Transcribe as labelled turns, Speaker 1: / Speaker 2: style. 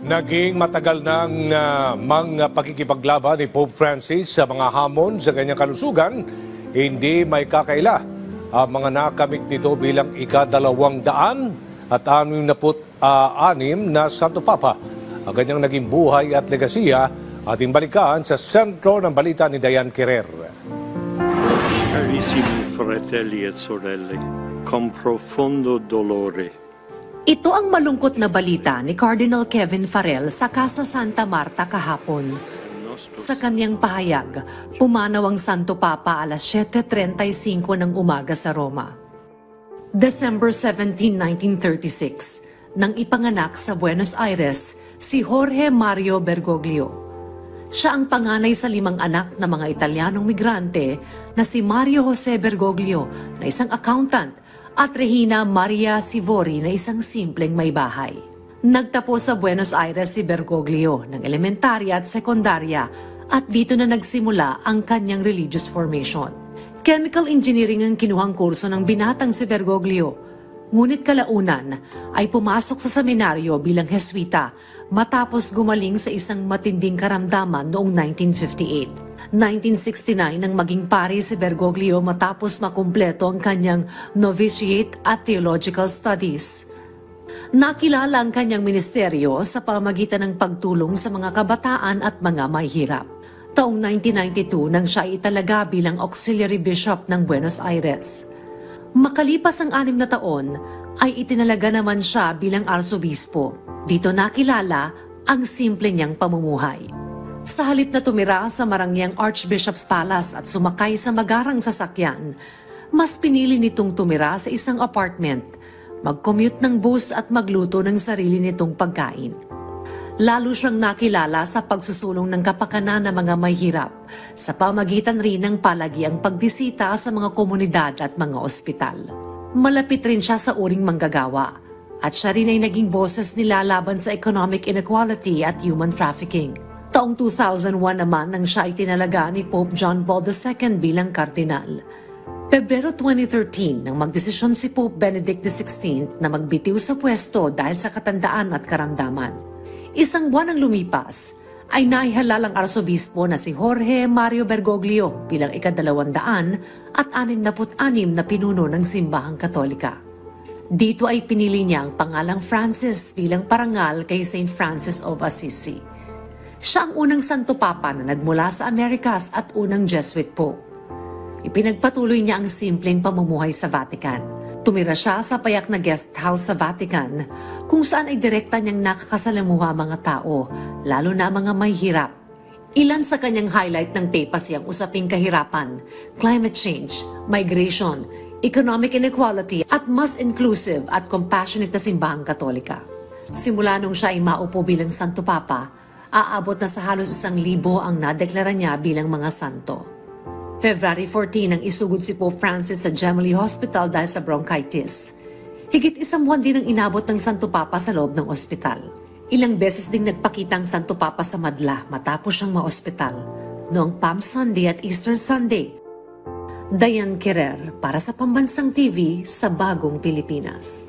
Speaker 1: Naging matagal ng mga pagkikipaglaban ni Pope Francis sa mga hamon sa kanyang kalusugan, hindi may kakaila ang mga nakamit nito bilang ika-266 na Santo Papa. Ang kanyang naging buhay at legasiya ating balikan sa sentro ng balita ni Dayan Querer.
Speaker 2: Carissimi fratelli et sorelle, con profondo dolore.
Speaker 3: Ito ang malungkot na balita ni Cardinal Kevin Farrell sa Casa Santa Marta kahapon. Sa kanyang pahayag, pumanaw ang Santo Papa alas 7:35 ng umaga sa Roma. December 17, 1936, nang ipanganak sa Buenos Aires si Jorge Mario Bergoglio. Siya ang panganay sa 5 anak na mga Italianong migrante na si Mario Jose Bergoglio na isang accountant at Regina Maria Sivori na isang simpleng may bahay. Nagtapos sa Buenos Aires si Bergoglio ng elementarya at sekundarya at dito na nagsimula ang kanyang religious formation. Chemical engineering ang kinuhang kurso ng binatang si Bergoglio. Ngunit kalaunan ay pumasok sa seminaryo bilang Jesuita matapos gumaling sa isang matinding karamdaman noong 1958. 1969 nang maging pari si Bergoglio matapos makumpleto ang kanyang novitiate at theological studies. Nakilala ang kanyang ministeryo sa pamamagitan ng pagtulong sa mga kabataan at mga mahihirap. Taong 1992 nang siya italaga bilang auxiliary bishop ng Buenos Aires. Makalipas ang 6 na taon, ay itinalaga naman siya bilang arsobispo. Dito nakilala ang simple niyang pamumuhay. Sa halip na tumira sa marangyang Archbishop's Palace at sumakay sa magarang sasakyan, mas pinili nitong tumira sa isang apartment, mag-commute ng bus at magluto ng sarili nitong pagkain. Lalo siyang nakilala sa pagsusulong ng kapakanan ng mga mahihirap, sa pamagitan rin ng palagiang pagbisita sa mga komunidad at mga ospital. Malapit rin siya sa uring manggagawa, at siya rin ay naging boses nila laban sa economic inequality at human trafficking. Taong 2001 naman nang siya itinalaga ni Pope John Paul II bilang kardinal. Pebrero 2013 nang magdesisyon si Pope Benedict XVI na magbitiw sa pwesto dahil sa katandaan at karamdaman. Isang buwan ang lumipas, ay naihalal ang arsobispo na si Jorge Mario Bergoglio bilang ika-266 na pinuno ng simbahang Katolika. Dito ay pinili niya ang pangalang Francis bilang parangal kay Saint Francis of Assisi. Siya ang unang Santo Papa na nagmula sa Amerikas at unang Jesuit Pope. Ipinagpatuloy niya ang simpleng pamumuhay sa Vatican. Tumira siya sa payak na guest house sa Vatican, kung saan ay direkta niyang nakakasalamuha mga tao, lalo na mga mahihirap. Ilan sa kanyang highlight ng papacy ang usaping kahirapan, climate change, migration, economic inequality at mas inclusive at compassionate na simbahang Katolika. Simula nung siya ay maupo bilang Santo Papa, aabot na sa halos 1,000 ang nadeklara niya bilang mga santo. February 14 nang isugod si Pope Francis sa Gemelli Hospital dahil sa bronchitis. Higit 1 buwan din ang inabot ng Santo Papa sa loob ng ospital. Ilang beses ding nagpakita ang Santo Papa sa madla matapos siyang ma-ospital noong Palm Sunday at Easter Sunday. Dayan Querer para sa Pambansang TV sa Bagong Pilipinas.